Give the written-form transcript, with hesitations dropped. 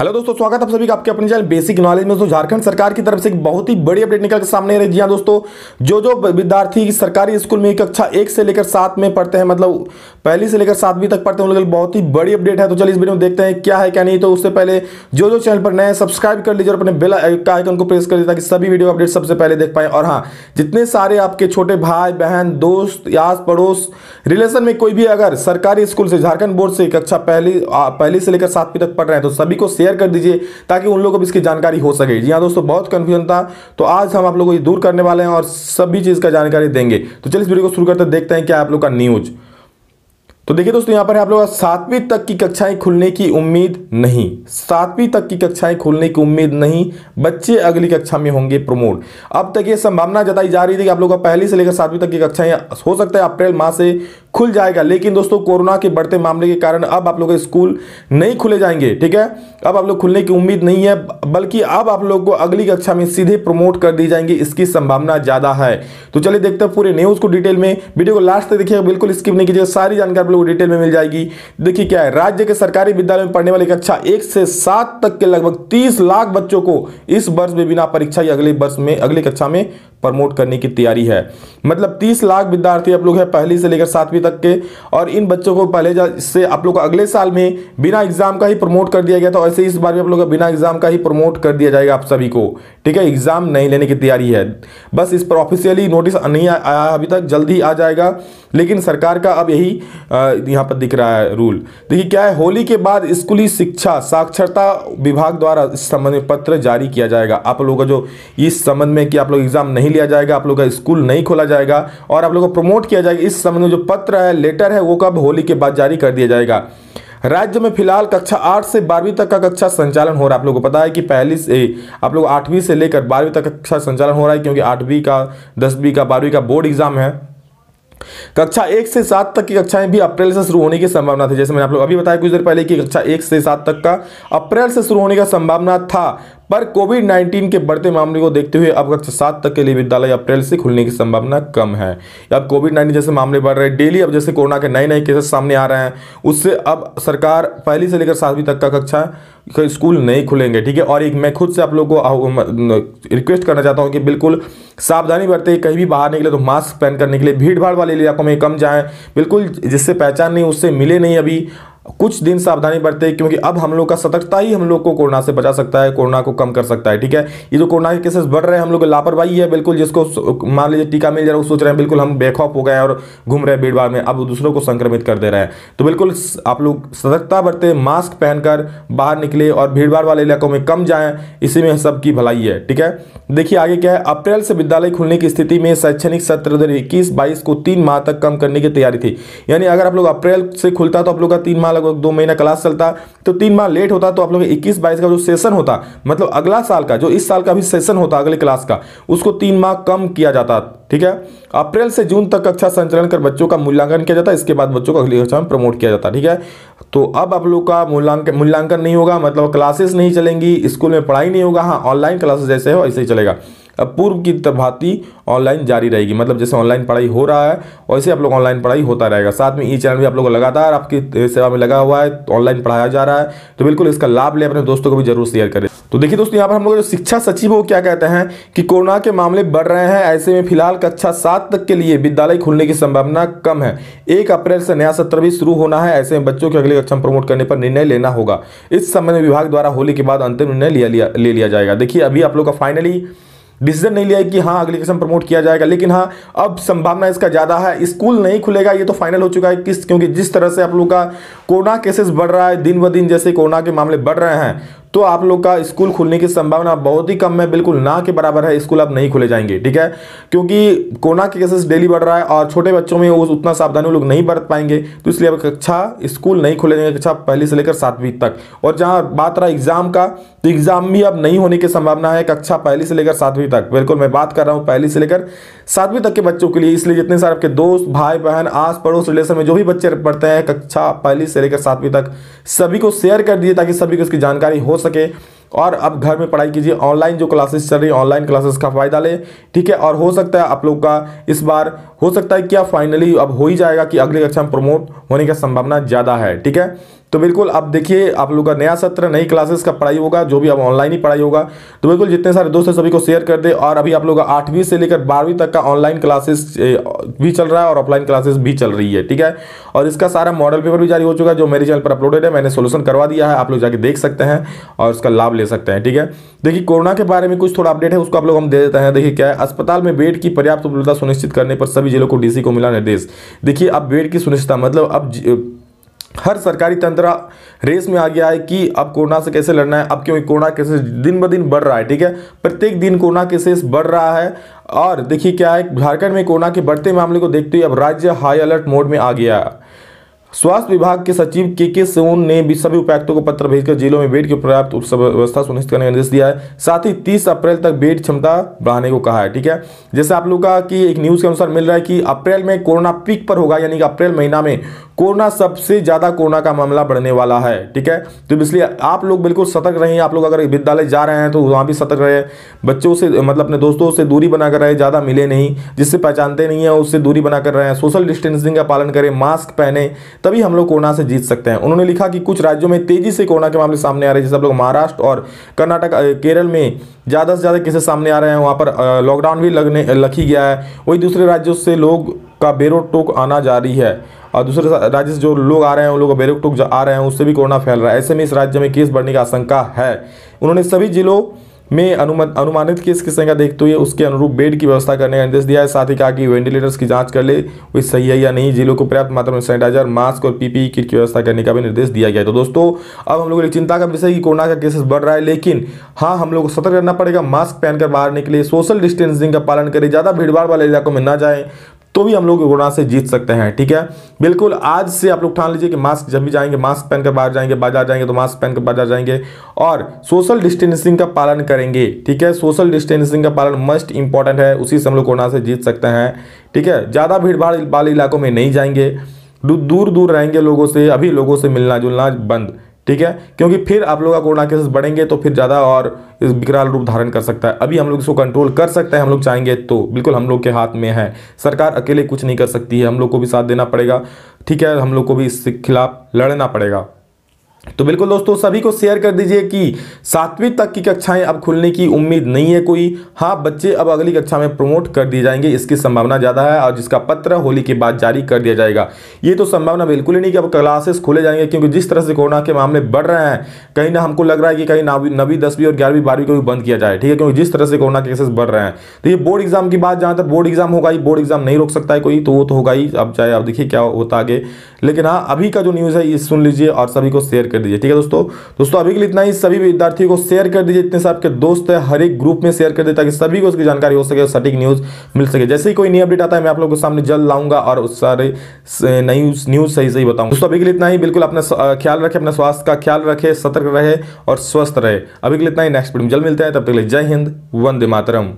Hello दोस्तों, स्वागत है आप सभी का आपके अपने चैनल बेसिक नॉलेज में। दोस्तों, झारखंड सरकार की तरफ से एक बहुत ही बड़ी अपडेट निकल के सामने आ रही है। जी हाँ दोस्तों, जो विद्यार्थी सरकारी स्कूल में कक्षा 1 से लेकर 7 में पढ़ते हैं, मतलब पहली से लेकर 7वीं तक पढ़ते हैं, उन लोगों के लिए बहुत ही बड़ी अपडेट है। तो चलिए इस वीडियो में देखते हैं क्या है क्या नहीं। तो उससे पहले जो चैनल पर नए सब्सक्राइब कर लीजिए और अपने बेल आइकन को प्रेस कर लीजिए ताकि सभी वीडियो अपडेट सबसे पहले देख पाएं। और हाँ, जितने सारे आपके छोटे भाई बहन दोस्त आस पड़ोस रिलेशन में कोई भी अगर सरकारी स्कूल से झारखंड बोर्ड से कक्षा पहली से लेकर 7वीं तक पढ़ रहे हैं तो सभी को शेयर कर दीजिए ताकि उन लोगों को भी इसकी जानकारी हो सके। जी हाँ दोस्तों, बहुत कंफ्यूजन था, तो आज हम आप लोगों को ये दूर करने वाले हैं और सभी चीज का जानकारी देंगे। तो चलिए इस वीडियो को शुरू करते हैं, देखते हैं क्या आप लोग का न्यूज। तो देखिए दोस्तों, यहां पर है आप लोग 7वीं तक की कक्षाएं खुलने की उम्मीद नहीं। 7वीं तक की कक्षाएं खुलने की उम्मीद नहीं, बच्चे अगली कक्षा में होंगे प्रमोट। अब तक ये संभावना जताई जा रही थी कि आप लोग का पहली से लेकर 7वीं तक की कक्षाएं हो सकता है अप्रैल माह से खुल जाएगा, लेकिन दोस्तों कोरोना के बढ़ते मामले के कारण अब आप लोग के स्कूल नहीं खुले जाएंगे। ठीक है, अब आप लोग खुलने की उम्मीद नहीं है, बल्कि अब आप लोग को अगली कक्षा में सीधे प्रमोट कर दी जाएंगी, इसकी संभावना ज्यादा है। तो चलिए देखते हैं पूरे न्यूज को डिटेल में। वीडियो को लास्ट तक देखिएगा, बिल्कुल स्किप नहीं कीजिएगा, सारी जानकारी आप लोग को डिटेल में मिल जाएगी। देखिए क्या है, राज्य के सरकारी विद्यालय में पढ़ने वाले कक्षा 1 से 7 तक के लगभग 30 लाख बच्चों को इस वर्ष में बिना परीक्षा या अगले वर्ष में अगली कक्षा में प्रमोट करने की तैयारी है। मतलब 30 लाख विद्यार्थी आप लोग है पहली से लेकर 7वीं तक के, और इन बच्चों को पहले से आप लोग को अगले साल में बिना एग्जाम का ही प्रमोट कर दिया गया था, ऐसे इस बार भी आप लोग का बिना एग्जाम का ही प्रमोट कर दिया जाएगा आप सभी को। ठीक है, एग्जाम नहीं लेने की तैयारी है, बस इस पर ऑफिशियली नोटिस नहीं आया अभी तक, जल्द ही आ जाएगा, लेकिन सरकार का अब यही यहां पर दिख रहा है रूल। देखिए क्या है, होली के बाद स्कूली शिक्षा साक्षरता विभाग द्वारा इस संबंध में पत्र जारी किया जाएगा। आप लोगों का जो इस संबंध में कि आप लोग एग्जाम नहीं लिया जाएगा, आप लोग का स्कूल नहीं खोला जाएगा और आप लोग को प्रमोट किया जाएगा, इस संबंध में जो पत्र है, लेटर है, वो कब होली के बाद जारी कर दिया जाएगा। राज्य में फिलहाल कक्षा 8 से 12वीं तक का कक्षा संचालन हो रहा है। आप लोगों को पता है कि पहली से आप लोग 8वीं से लेकर 12वीं तक कक्षा संचालन हो रहा है, क्योंकि 8वीं का 10वीं का 12वीं का बोर्ड एग्जाम है। कक्षा 1 से 7 तक की कक्षाएं भी अप्रैल से शुरू होने की संभावना थी, जैसे मैंने आप लोग अभी बताया कुछ देर पहले कि कक्षा 1 से 7 तक का अप्रैल से शुरू होने का संभावना था, पर कोविड-19 के बढ़ते मामले को देखते हुए अब कक्षा 7 तक के लिए विद्यालय अप्रैल से खुलने की संभावना कम है। अब कोविड-19 जैसे मामले बढ़ रहे हैं डेली, अब जैसे कोरोना के नए केसेस सामने आ रहे हैं, उससे अब सरकार पहली से लेकर 7वीं तक का कक्षा स्कूल नहीं खुलेंगे। ठीक है, और एक मैं खुद से आप लोगों को रिक्वेस्ट करना चाहता हूं कि बिल्कुल सावधानी बरतें, कहीं भी बाहर निकले तो मास्क पहन कर निकले, भीड़ भाड़ वाले इलाकों में कम जाएं, बिल्कुल जिससे पहचान नहीं उससे मिले नहीं, अभी कुछ दिन सावधानी बरते, क्योंकि अब हम लोग का सतर्कता ही हम लोग को कोरोना से बचा सकता है, कोरोना को कम कर सकता है। ठीक है, ये जो कोरोना के केसेस बढ़ रहे हैं, हम लोग लापरवाही है बिल्कुल, जिसको मान लीजिए टीका मिल जा रहा है वो सोच रहे हैं बिल्कुल हम बेखौफ हो गए और घूम रहे हैं भीड़ भाड़ में, अब दूसरों को संक्रमित कर दे रहे हैं। तो बिल्कुल आप लोग सतर्कता बरते, मास्क पहनकर बाहर निकले और भीड़ भाड़ वाले इलाकों में कम जाएं, इसी में सबकी भलाई है। ठीक है, देखिए आगे क्या है, अप्रैल से विद्यालय खुलने की स्थिति में शैक्षणिक सत्र 2021-22 को 3 माह तक कम करने की तैयारी थी। यानी अगर आप लोग अप्रैल से खुलता तो आप लोग का 3 माह लगभग 2 महीना क्लास चलता, तो 3 माह लेट होता, तो आप लोग 21-22 का जो सेशन होता, मतलब अगला साल का जो इस साल का भी सेशन होता अगले क्लास का, उसको 3 माह कम किया जाता। ठीक है, अप्रैल से जून तक कक्षा संचालन कर बच्चों का मूल्यांकन किया जाता, इसके बाद बच्चों को अगली कक्षा में प्रमोट किया जाता। ठीक है, तो अब आप लोग का मूल्यांकन नहीं होगा, मतलब क्लासेस नहीं चलेंगी, स्कूल में पढ़ाई नहीं होगा, हाँ ऑनलाइन क्लासेस जैसे हो ऐसे ही चलेगा। अब पूर्व की भांति ऑनलाइन जारी रहेगी, मतलब जैसे ऑनलाइन पढ़ाई हो रहा है वैसे आप लोग ऑनलाइन पढ़ाई होता रहेगा। साथ में ई चैनल भी आप लोग लगातार आपकी सेवा में लगा हुआ है, ऑनलाइन पढ़ाया जा रहा है, तो बिल्कुल इसका लाभ ले, अपने दोस्तों को भी जरूर शेयर करें। तो देखिए दोस्तों, यहाँ पर हम लोग जो शिक्षा सचिव वो क्या कहते हैं कि कोरोना के मामले बढ़ रहे हैं, ऐसे में फिलहाल कक्षा 7 तक के लिए विद्यालय खुलने की संभावना कम है। 1 अप्रैल से नया सत्र भी शुरू होना है, ऐसे में बच्चों की अगली कक्षा में प्रमोट करने पर निर्णय लेना होगा। इस संबंध में विभाग द्वारा होली के बाद अंतिम निर्णय ले लिया जाएगा। देखिए अभी आप लोग का फाइनली डिसीजन नहीं लिया है कि हाँ अगली कक्षा में प्रमोट किया जाएगा, लेकिन हाँ अब संभावना इसका ज्यादा है, स्कूल नहीं खुलेगा, ये तो फाइनल हो चुका है। क्योंकि जिस तरह से आप लोग का कोरोना केसेस बढ़ रहा है, दिन ब दिन जैसे कोरोना के मामले बढ़ रहे हैं, तो आप लोग का स्कूल खुलने की संभावना बहुत ही कम है, बिल्कुल ना के बराबर है, स्कूल अब नहीं खुले जाएंगे। ठीक है, क्योंकि कोरोना के केसेस डेली बढ़ रहा है और छोटे बच्चों में वो उतना सावधानी लोग नहीं बरत पाएंगे, तो इसलिए अब कक्षा स्कूल नहीं खुले जाएंगे, कक्षा पहली से लेकर 7वीं तक। और जहां बात रहा एग्जाम का, तो एग्जाम भी अब नहीं होने की संभावना है कक्षा पहली से लेकर 7वीं तक। बिल्कुल मैं बात कर रहा हूं पहली से लेकर 7वीं तक के बच्चों के लिए, इसलिए जितने सारे आपके दोस्त भाई बहन आस पड़ोस रिलेशन में जो भी बच्चे पढ़ते हैं कक्षा पहली से लेकर 7वीं तक, सभी को शेयर कर दिए ताकि सभी को इसकी जानकारी हो सके। और अब घर में पढ़ाई कीजिए, ऑनलाइन जो क्लासेस चल रही है ऑनलाइन क्लासेस का फायदा ले। ठीक है, और हो सकता है आप लोग का इस बार हो सकता है क्या फाइनली अब हो ही जाएगा कि अगली कक्षा में प्रमोट होने की संभावना ज्यादा है। ठीक है, तो बिल्कुल अब देखिए आप लोग का नया सत्र, नई क्लासेस का पढ़ाई होगा, जो भी अब ऑनलाइन ही पढ़ाई होगा। तो बिल्कुल जितने सारे दोस्त हैं सभी को शेयर कर दे। और अभी आप लोग का 8वीं से लेकर 12वीं तक का ऑनलाइन क्लासेस भी चल रहा है और ऑफलाइन क्लासेस भी चल रही है, ठीक है। और इसका सारा मॉडल पेपर भी जारी हो चुका है, जो मेरे चैनल पर अपलोडेड है, मैंने सोल्यूशन करवा दिया है, आप लोग जाके देख सकते हैं और उसका लाभ ले सकते हैं, ठीक है। देखिए कोरोना के बारे में कुछ थोड़ा अपडेट है, उसको आप लोग हम दे देते हैं। देखिए क्या है, अस्पताल में बेड की पर्याप्त उपलब्धता सुनिश्चित करने पर सभी जिलों को डीसी को मिला निर्देश। देखिए अब बेड की सुनिश्चितता मतलब अब हर सरकारी तंत्र रेस में आ गया है कि अब कोरोना से कैसे लड़ना है। अब क्योंकि कोरोना केसेस दिन ब दिन बढ़ रहा है, ठीक है, प्रत्येक दिन कोरोना केसेस बढ़ रहा है। और देखिए क्या है, झारखंड में कोरोना के बढ़ते मामले को देखते हुए अब राज्य हाई अलर्ट मोड में आ गया है। स्वास्थ्य विभाग के सचिव के सोन ने भी सभी उपायुक्तों को पत्र भेजकर जिलों में बेड की पर्याप्त व्यवस्था सुनिश्चित करने का निर्देश दिया है। साथ ही 30 अप्रैल तक बेड क्षमता बढ़ाने को कहा है, ठीक है। जैसे आप लोग का कि एक न्यूज़ के अनुसार मिल रहा है कि अप्रैल में कोरोना पीक पर होगा, यानी कि अप्रैल महीना में कोरोना सबसे ज़्यादा कोरोना का मामला बढ़ने वाला है, ठीक है। तो इसलिए आप लोग बिल्कुल सतर्क रहें। आप लोग अगर विद्यालय जा रहे हैं तो वहाँ भी सतर्क रहे, बच्चों से मतलब अपने दोस्तों से दूरी बनाकर रहे, ज़्यादा मिले नहीं, जिससे पहचानते नहीं है उससे दूरी बनाकर रहे, सोशल डिस्टेंसिंग का पालन करें, मास्क पहने, तभी हम लोग कोरोना से जीत सकते हैं। उन्होंने लिखा कि कुछ राज्यों में तेजी से कोरोना के मामले सामने आ रहे हैं, जैसे आप लोग महाराष्ट्र और कर्नाटक, केरल में ज़्यादा से ज़्यादा केसेस सामने आ रहे हैं, वहाँ पर लॉकडाउन भी लग ही गया है। वही दूसरे राज्यों से लोग का बेरोक टोक आना जारी है और दूसरे राज्य से जो लोग आ रहे हैं उन लोगों का बेरोक टोक आ रहे हैं, उससे भी कोरोना फैल रहा है। ऐसे में इस राज्य में केस बढ़ने की आशंका है। उन्होंने सभी जिलों में अनुमानित केस की संख्या देखते हुए उसके अनुरूप बेड की व्यवस्था करने का निर्देश दिया है। साथ ही कहा कि वेंटिलेटर्स की जांच कर ले वो सही है या नहीं। जिलों को पर्याप्त मात्रा में सैनिटाइजर, मास्क और पीपीई किट की व्यवस्था करने का भी निर्देश दिया गया है। तो दोस्तों अब हम लोगों की चिंता का विषय कि कोरोना का केसेस बढ़ रहा है, लेकिन हाँ हम लोग को सतर्क रहना पड़ेगा। मास्क पहनकर बाहर निकले, सोशल डिस्टेंसिंग का पालन करें, ज़्यादा भीड़भाड़ वाले इलाकों में ना जाएं, तो भी हम लोग कोरोना से जीत सकते हैं, ठीक है। बिल्कुल आज से आप लोग ठान लीजिए कि मास्क जब भी जाएंगे मास्क पहनकर बाहर जाएंगे, बाजार जाएंगे तो मास्क पहनकर बाजार जाएंगे और सोशल डिस्टेंसिंग का पालन करेंगे, ठीक है। सोशल डिस्टेंसिंग का पालन मस्ट इंपॉर्टेंट है, उसी से हम लोग कोरोना से जीत सकते हैं, ठीक है। ज़्यादा भीड़भाड़ वाले इलाकों में नहीं जाएंगे, दूर दूर रहेंगे लोगों से, अभी लोगों से मिलना जुलना बंद, ठीक है, क्योंकि फिर आप लोग का कोरोना केसेस बढ़ेंगे तो फिर ज़्यादा और विकराल रूप धारण कर सकता है। अभी हम लोग इसको कंट्रोल कर सकते हैं, हम लोग चाहेंगे तो, बिल्कुल हम लोग के हाथ में है। सरकार अकेले कुछ नहीं कर सकती है, हम लोग को भी साथ देना पड़ेगा, ठीक है, हम लोग को भी इसके खिलाफ लड़ना पड़ेगा। तो बिल्कुल दोस्तों सभी को शेयर कर दीजिए कि 7वीं तक की कक्षाएं अब खुलने की उम्मीद नहीं है कोई। हाँ बच्चे अब अगली कक्षा में प्रमोट कर दिए जाएंगे, इसकी संभावना ज़्यादा है, और जिसका पत्र होली के बाद जारी कर दिया जाएगा। ये तो संभावना बिल्कुल ही नहीं कि अब क्लासेस खोले जाएंगे, क्योंकि जिस तरह से कोरोना के मामले बढ़ रहे हैं, कहीं ना हमको लग रहा है कि कहीं 9वीं 10वीं और 11वीं 12वीं को भी बंद किया जाए, ठीक है, क्योंकि जिस तरह से कोरोना केसेस बढ़ रहे हैं। तो ये बोर्ड एग्जाम की बात, जहाँ तक बोर्ड एग्जाम होगा ही, बोर्ड एग्जाम नहीं रोक सकता है कोई, तो वो तो होगा ही, अब चाहे आप देखिए क्या होता आगे। लेकिन हाँ अभी का जो न्यूज़ है ये सुन लीजिए और सभी को शेयर कर दीजिए, ठीक है दोस्तों अभी के लिए इतना ही। सभी विद्यार्थियों को शेयर कर दीजिए, इतने से आपके दोस्त है हर एक ग्रुप में शेयर कर दीजिए, ताकि सभी को उसकी जानकारी हो सके और सटीक न्यूज़ मिल सके। जैसे ही कोई नई अपडेट आता है मैं आप लोगों के सामने जल्द लाऊंगा और उस सारे नई न्यूज़ सही बताऊंगा। दोस्तों अभी के लिए इतना ही, बिल्कुल अपना ख्याल रखें, अपने स्वास्थ्य का ख्याल रखें, सतर्क रहे और स्वस्थ रहे। अभी के लिए इतना ही, नेक्स्ट वीडियो में जल्द मिलते हैं, तब तक के लिए जय हिंद, वंदे मातरम।